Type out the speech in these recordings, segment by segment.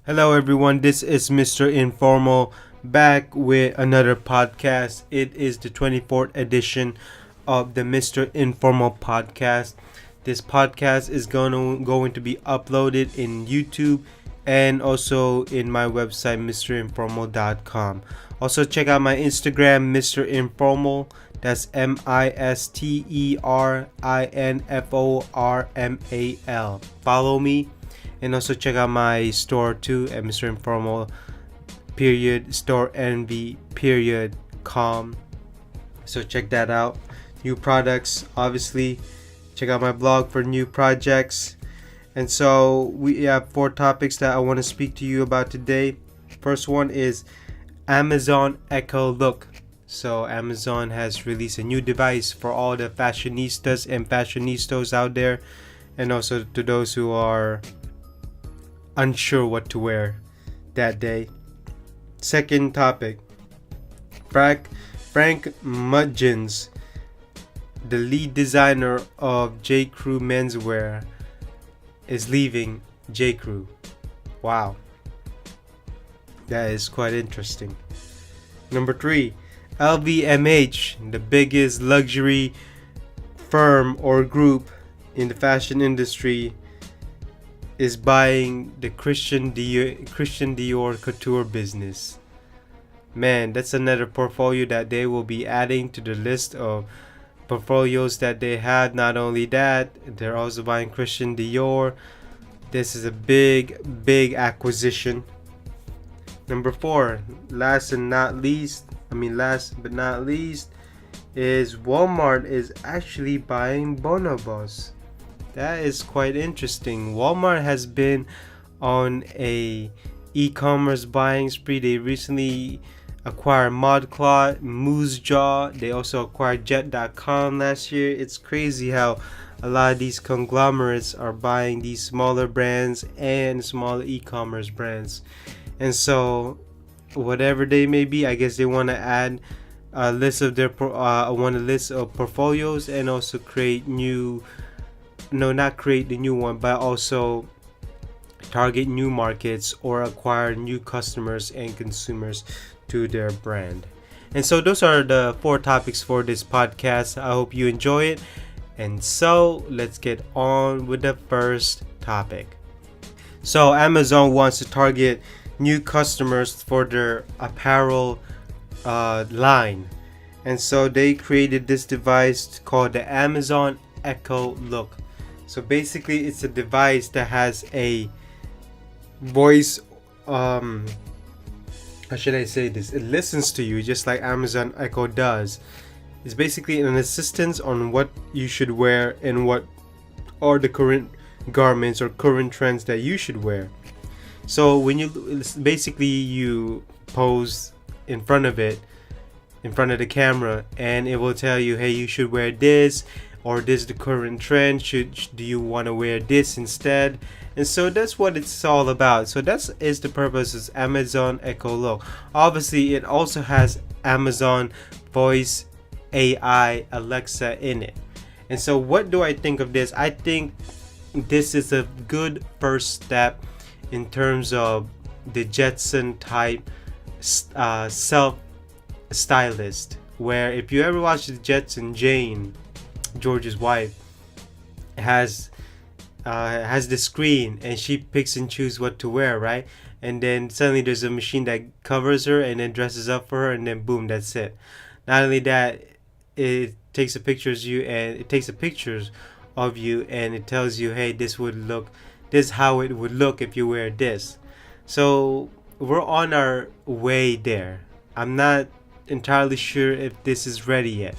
Hello, everyone. This is Mr. Informal back with another podcast. It is the 24th edition of the Mr. Informal podcast. This podcast is going to be uploaded in YouTube and also in my website, mrinformal.com. Also, check out my Instagram, Mr. Informal. That's MISTERINFORMAL. Follow me. And also check out my store too at Mr. Informal store com. So check that out. New products, obviously. Check out my blog for new projects. And so we have 4 topics that I want to speak to you about today. First one is Amazon Echo Look. So Amazon has released a new device for all the fashionistas and fashionistas out there, and also to those who are unsure what to wear that day. Second topic, Frank Muytjens, the lead designer of J. Crew menswear, is leaving J. Crew. Wow, that is quite interesting. Number 3, LVMH, the biggest luxury firm or group in the fashion industry, is buying the Christian Dior couture business. Man, that's another portfolio that they will be adding to the list of portfolios that they had. Not only that, they're also buying Christian Dior. This is a big acquisition. Number 4, last but not least, is Walmart is actually buying Bonobos. That is quite interesting. Walmart has been on a e-commerce buying spree. They recently acquired ModCloth, Muytjens. They also acquired Jet.com last year. It's crazy how a lot of these conglomerates are buying these smaller brands and smaller e-commerce brands. And so, whatever they may be, I guess they want to add a list of their list of portfolios and also create new. No, not create the new one, but also target new markets or acquire new customers and consumers to their brand. And so those are the 4 topics for this podcast. I hope you enjoy it. And so let's get on with the first topic. So Amazon wants to target new customers for their apparel line. And so they created this device called the Amazon Echo Look. So basically, it's a device that has a voice. How should I say this? It listens to you just like Amazon Echo does. It's basically an assistance on what you should wear and what are the current garments or current trends that you should wear. So when you pose in front of the camera, and it will tell you, hey, you should wear this. Or this is the current trend. Do you want to wear this instead? And so that's what it's all about. So that is the purpose of Amazon Echo Look. Obviously, it also has Amazon Voice AI Alexa in it. And so what do I think of this? I think this is a good first step in terms of the Jetson type self stylist. Where if you ever watch the Jetson, Jane, George's wife, has the screen and she picks and chooses what to wear, right? And then suddenly there's a machine that covers her and then dresses up for her, and then boom, that's it. Not only that, it takes a pictures of you and it tells you, hey, this is how it would look if you wear this. So we're on our way there. I'm not entirely sure if this is ready yet.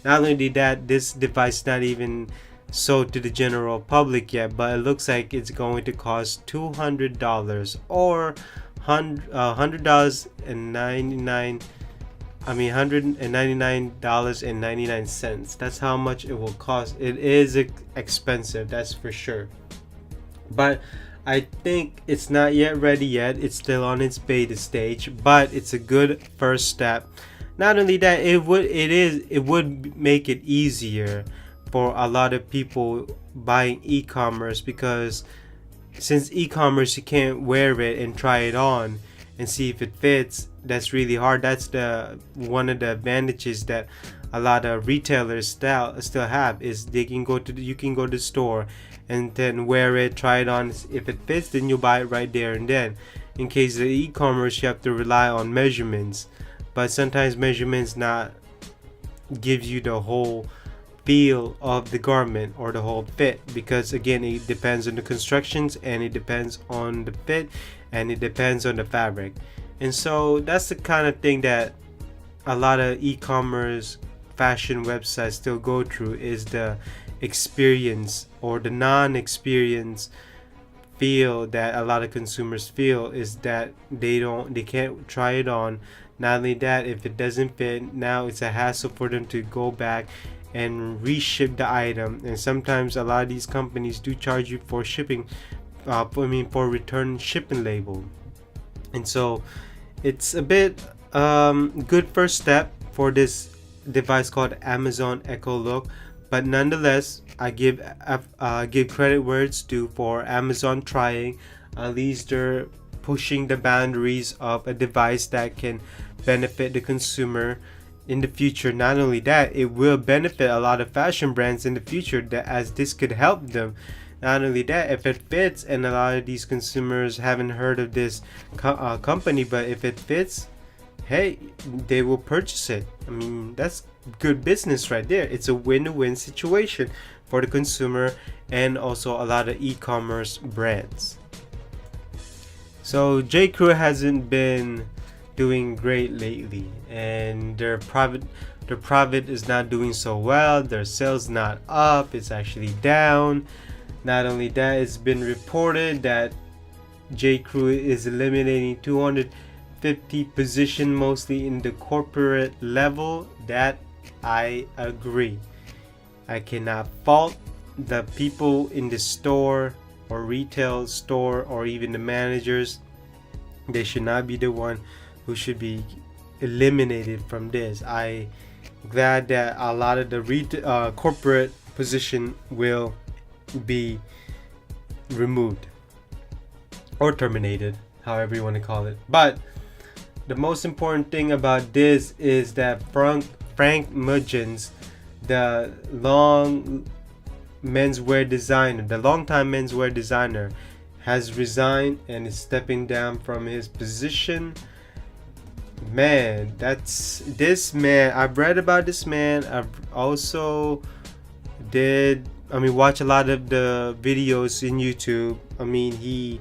Not only that, this device is not even sold to the general public yet, but it looks like it's going to cost $200 or $199.99. That's how much it will cost. It is expensive, that's for sure. But I think it's not yet ready yet. It's still on its beta stage, but it's a good first step. Not only that, it would make it easier for a lot of people buying e-commerce, because since e-commerce, you can't wear it and try it on and see if it fits. That's really hard. That's the one of the advantages that a lot of retailers still have, is they can go to you can go to the store and then wear it, try it on. If it fits, then you buy it right there and then. In case of e-commerce, you have to rely on measurements, but sometimes measurements not give you the whole feel of the garment or the whole fit, because again, it depends on the constructions, and it depends on the fit, and it depends on the fabric. And so that's the kind of thing that a lot of e-commerce fashion websites still go through, is the experience or the non-experience feel that a lot of consumers feel, is that they can't try it on. Not only that, if it doesn't fit, now it's a hassle for them to go back and reship the item. And sometimes a lot of these companies do charge you for shipping, for return shipping label. And so it's a bit good first step for this device called Amazon Echo Look. But nonetheless, I give credit where it's due for Amazon trying. At least they're pushing the boundaries of a device that can benefit the consumer in the future. Not only that, it will benefit a lot of fashion brands in the future, that as this could help them. Not only that, if it fits, and a lot of these consumers haven't heard of this company, but if it fits, hey, they will purchase it. I mean, that's good business right there. It's a win-win situation for the consumer and also a lot of e-commerce brands. So J. Crew hasn't been doing great lately, and their private is not doing so well. Their sales not up, it's actually down. Not only that, it's been reported that J. Crew is eliminating 250 positions, mostly in the corporate level. That I agree. I cannot fault the people in the store or retail store, or even the managers. They should not be the one who should be eliminated from this. I'm glad that a lot of the corporate position will be removed or terminated, however you want to call it. But the most important thing about this is that Frank Muytjens, the longtime menswear designer, has resigned and is stepping down from his position. Man, that's this man. I've read about this man. I've also watch a lot of the videos in YouTube. I mean,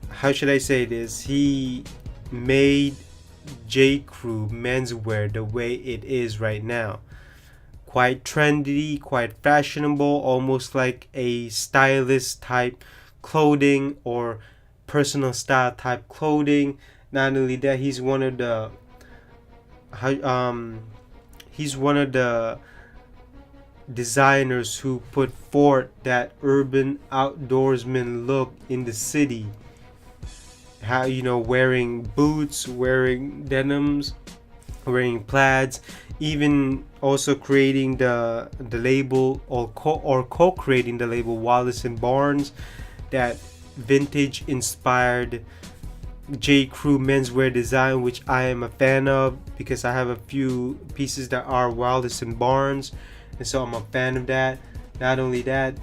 how should I say this? He made J. Crew menswear the way it is right now. Quite trendy, quite fashionable, almost like a stylist type clothing or personal style type clothing. Not only that, he's one of the designers who put forth that urban outdoorsman look in the city. How, wearing boots, wearing denims, wearing plaids, even also creating the label or co-creating the label Wallace and Barnes, that vintage inspired J. Crew menswear design, which I am a fan of because I have a few pieces that are Wallace and Barnes, and so I'm a fan of that. Not only that,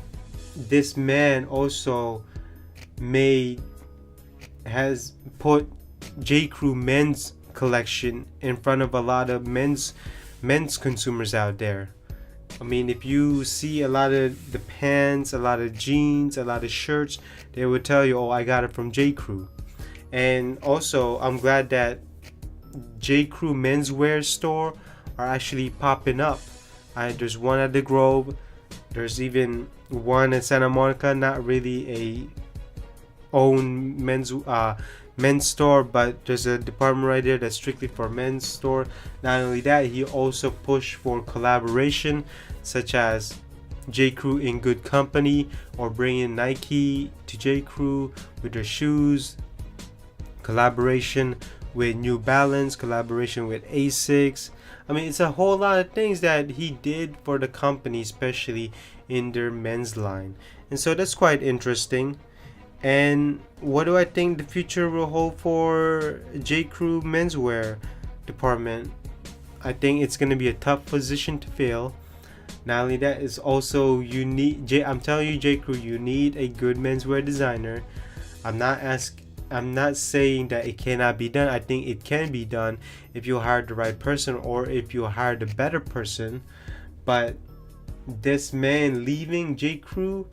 this man also has put J. Crew men's collection in front of a lot of men's consumers out there. I mean, if you see a lot of the pants, a lot of jeans, a lot of shirts, they will tell you, oh, I got it from J. Crew. And also, I'm glad that J. Crew menswear store are actually popping up. There's one at the Grove. There's even one in Santa Monica. Not really a own men's store, but there's a department right there that's strictly for men's store. Not only that, he also pushed for collaboration, such as J. Crew in Good Company, or bringing Nike to J. Crew with their shoes, collaboration with New Balance, collaboration with Asics. I mean, it's a whole lot of things that he did for the company, especially in their men's line. And so that's quite interesting. And what do I think the future will hold for J. Crew menswear department? I think it's gonna be a tough position to fill. Not only that, it's also you need I'm telling you, J. Crew, you need a good menswear designer. I'm not saying that it cannot be done. I think it can be done if you hire the right person or if you hire the better person. But this man leaving J. Crew,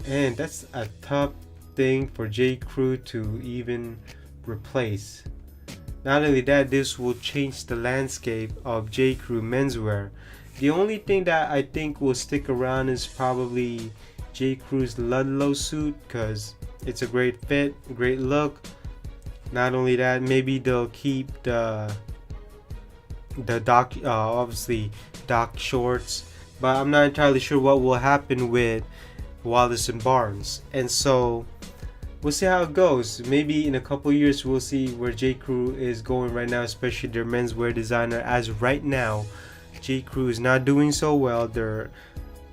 and that's a tough thing for J. Crew to even replace. Not only that, this will change the landscape of J. Crew menswear. The only thing that I think will stick around is probably J. Crew's Ludlow suit, because it's a great fit, great look. Not only that, maybe they'll keep the dock, obviously dock shorts, but I'm not entirely sure what will happen with Wallace and Barnes. And so we'll see how it goes. Maybe in a couple years we'll see where J. Crew is going right now, especially their menswear designer. As right now, J. Crew is not doing so well. Their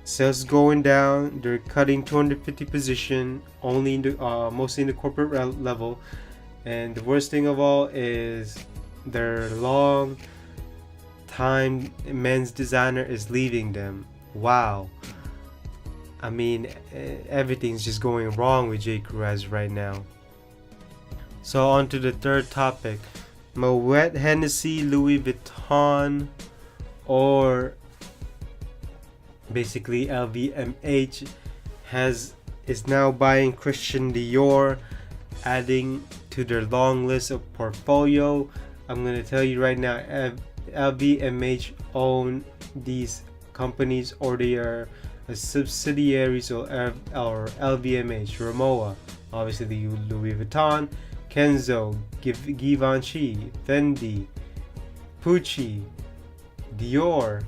sales going down. They're cutting 250 position only in the mostly in the corporate level. And the worst thing of all is their long time men's designer is leaving them. Wow. I mean, everything's just going wrong with J. Crew as right now. So on to the third topic. Moet Hennessy, Louis Vuitton, or basically LVMH is now buying Christian Dior, adding to their long list of portfolio. I'm going to tell you right now, LVMH own these companies, or they are subsidiaries or LVMH. Rimowa, obviously Louis Vuitton, Kenzo, Givenchy, Fendi, Pucci, Dior,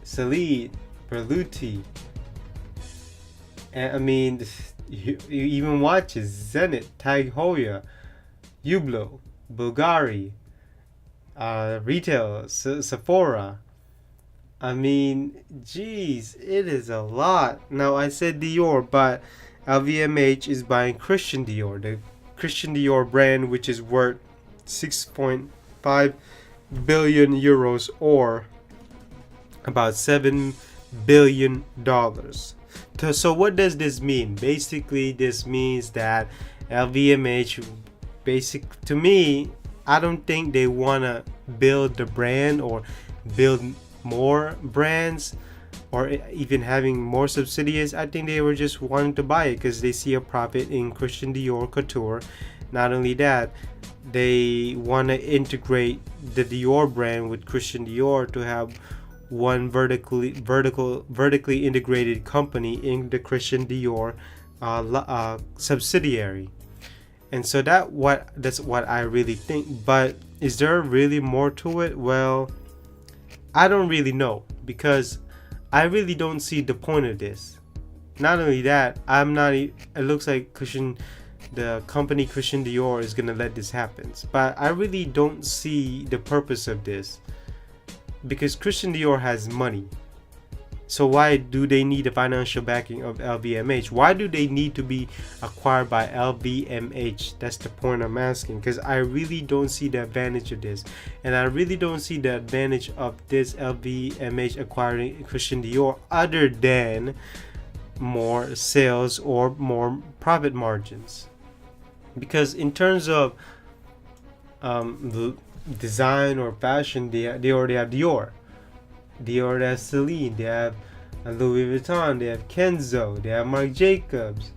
Celine, Berluti, and I mean, even watches: Zenith, Tag Heuer, Hublot, Bulgari, retail, Sephora. I mean, geez, it is a lot. Now, I said Dior, but LVMH is buying Christian Dior, the Christian Dior brand, which is worth 6.5 billion euros, or about $7 billion. So what does this mean? Basically, this means that LVMH, to me, I don't think they want to build the brand or build more brands or even having more subsidiaries. I think they were just wanting to buy it because they see a profit in Christian Dior Couture. Not only that, they want to integrate the Dior brand with Christian Dior to have one vertically integrated company in the Christian Dior subsidiary. And so that's what I really think. But is there really more to it? Well, I don't really know, because I really don't see the point of this. Not only that, it looks like the company Christian Dior is gonna let this happen, but I really don't see the purpose of this, because Christian Dior has money. So why do they need the financial backing of LVMH? Why do they need to be acquired by LVMH? That's the point I'm asking, because I really don't see the advantage of this. And I really don't see the advantage of this LVMH acquiring Christian Dior other than more sales or more profit margins. Because in terms of the design or fashion, they already have Dior. They already have Celine, they have Louis Vuitton, they have Kenzo, they have Marc Jacobs.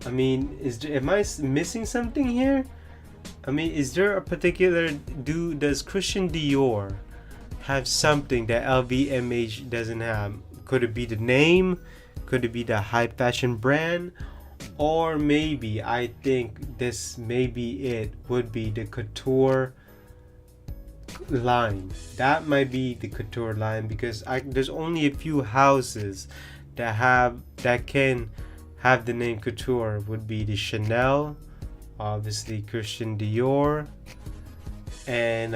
I mean, am I missing something here? I mean, is there a particular does Christian Dior have something that LVMH doesn't have? Could it be the name? Could it be the high fashion brand? Or maybe, I think this maybe it would be the couture line. That might be the couture line, because there's only a few houses that can have the name couture. Would be the Chanel, obviously Christian Dior, and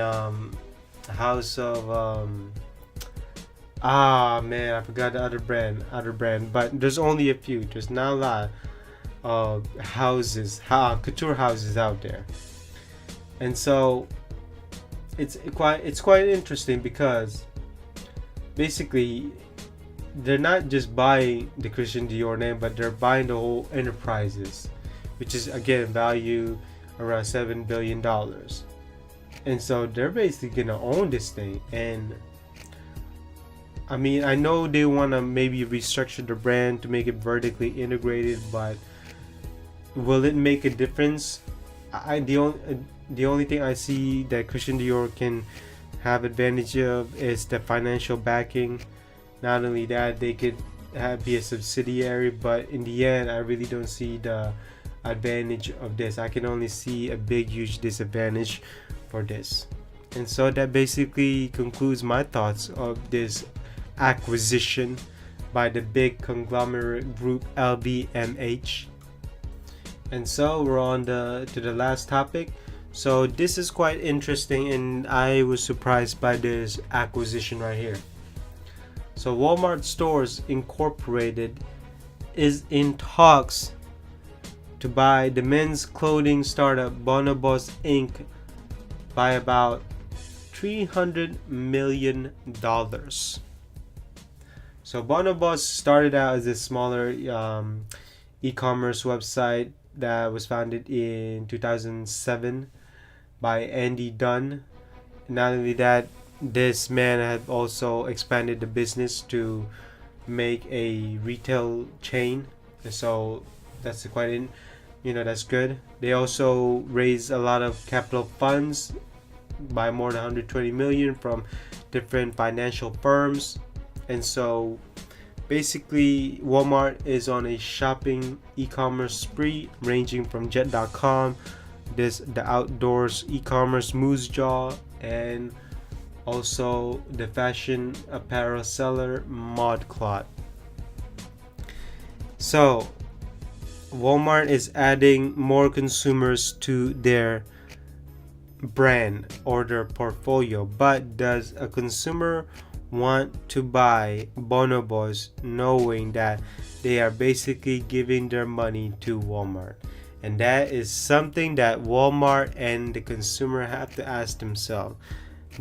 house of I forgot the other brand, but there's only a few, there's not a lot. houses, couture houses out there. And so it's quite interesting because basically they're not just buying the Christian Dior name, but they're buying the whole enterprises, which is again value around $7 billion. And so they're basically gonna own this thing. And I mean, I know they want to maybe restructure the brand to make it vertically integrated, but will it make a difference? The only thing I see that Christian Dior can have advantage of is the financial backing. Not only that, they could be a subsidiary, but in the end, I really don't see the advantage of this. I can only see a big, huge disadvantage for this. And so that basically concludes my thoughts of this acquisition by the big conglomerate group LVMH. And so we're on to the last topic. So this is quite interesting, and I was surprised by this acquisition right here. So Walmart Stores Incorporated is in talks to buy the men's clothing startup Bonobos Inc. by about $300 million. So Bonobos started out as a smaller e-commerce website that was founded in 2007 by Andy Dunn. Not only that, this man had also expanded the business to make a retail chain. So that's quite that's good. They also raised a lot of capital funds by more than 120 million from different financial firms. And so basically Walmart is on a shopping e-commerce spree, ranging from jet.com, the outdoors e-commerce Muytjens, and also the fashion apparel seller ModCloth. So Walmart is adding more consumers to their brand or their portfolio, but does a consumer want to buy Bonobos knowing that they are basically giving their money to Walmart? And that is something that Walmart and the consumer have to ask themselves.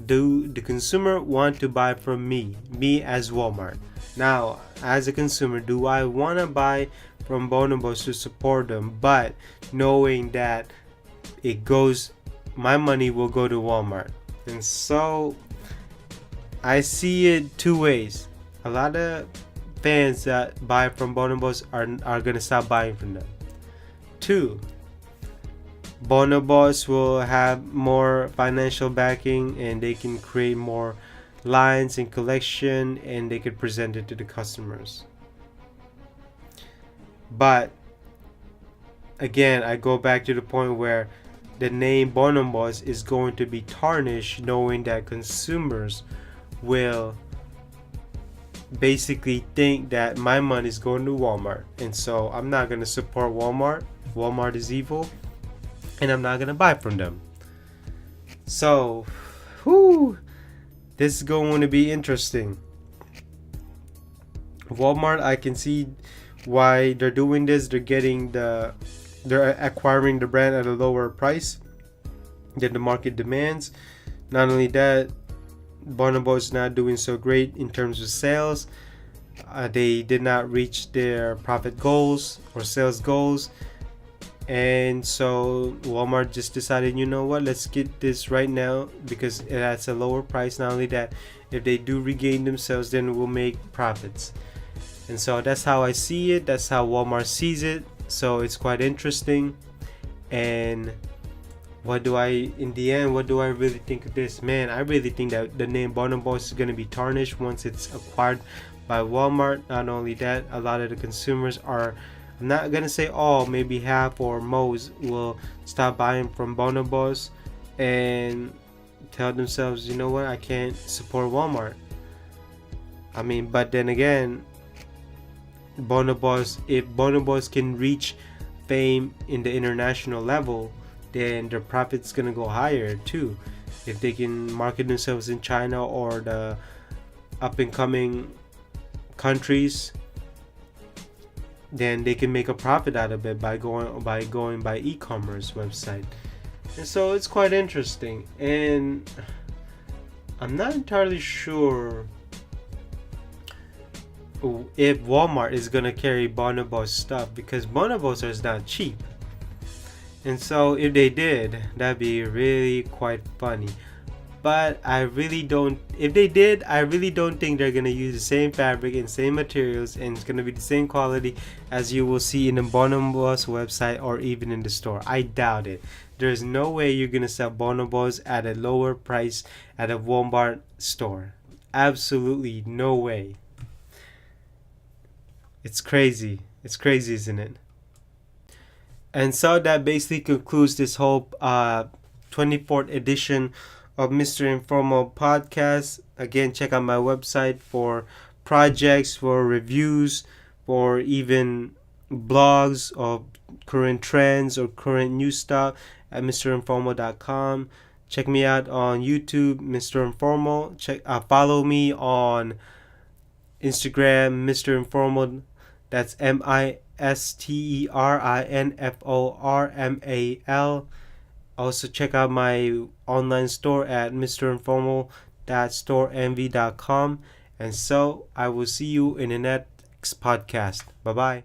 Do the consumer want to buy from me as Walmart? Now, as a consumer, do I want to buy from Bonobos to support them, but knowing that my money will go to Walmart? And so I see it two ways. A lot of fans that buy from Bonobos are gonna stop buying from them. Two, Bonobos will have more financial backing and they can create more lines and collection, and they could present it to the customers. But again, I go back to the point where the name Bonobos is going to be tarnished, knowing that consumers will basically think that my money is going to Walmart. And so I'm not going to support Walmart. Walmart is evil, and I'm not going to buy from them. So this is going to be interesting. Walmart, I can see why they're doing this. They're acquiring the brand at a lower price than the market demands. Not only that, Bonobos is not doing so great in terms of sales. They did not reach their profit goals or sales goals, and so Walmart just decided, you know what, let's get this right now because it has a lower price. Not only that, if they do regain themselves, then we'll make profits. And so that's how I see it. That's how Walmart sees it. So it's quite interesting. And what do I really think of this? Man, I really think that the name Bonobos is going to be tarnished once it's acquired by Walmart. Not only that, a lot of the consumers are, I'm not going to say all, maybe half or most, will stop buying from Bonobos and tell themselves, you know what, I can't support Walmart. I mean, but then again, if Bonobos can reach fame in the international level, then their profit's gonna go higher too. If they can market themselves in China or the up and coming countries, then they can make a profit out of it by going by e-commerce website. And so it's quite interesting. And I'm not entirely sure if Walmart is gonna carry Bonobos stuff, because Bonobos is not cheap. And so if they did, that'd be really quite funny. But I really don't, if they did, I really don't think they're gonna use the same fabric and same materials, and it's gonna be the same quality as you will see in the Bonobos website or even in the store. I doubt it. There's no way you're gonna sell Bonobos at a lower price at a Walmart store. Absolutely no way. It's crazy. It's crazy, isn't it? And so that basically concludes this whole 24th edition of Mr. Informal podcast. Again, check out my website for projects, for reviews, for even blogs of current trends or current news stuff at mrinformal.com. Check me out on YouTube, Mr. Informal. Follow me on Instagram, Mr. Informal. That's MISTERINFORMAL. Also check out my online store at mrinformal.storeenvy.com. And so I will see you in the next podcast. Bye bye.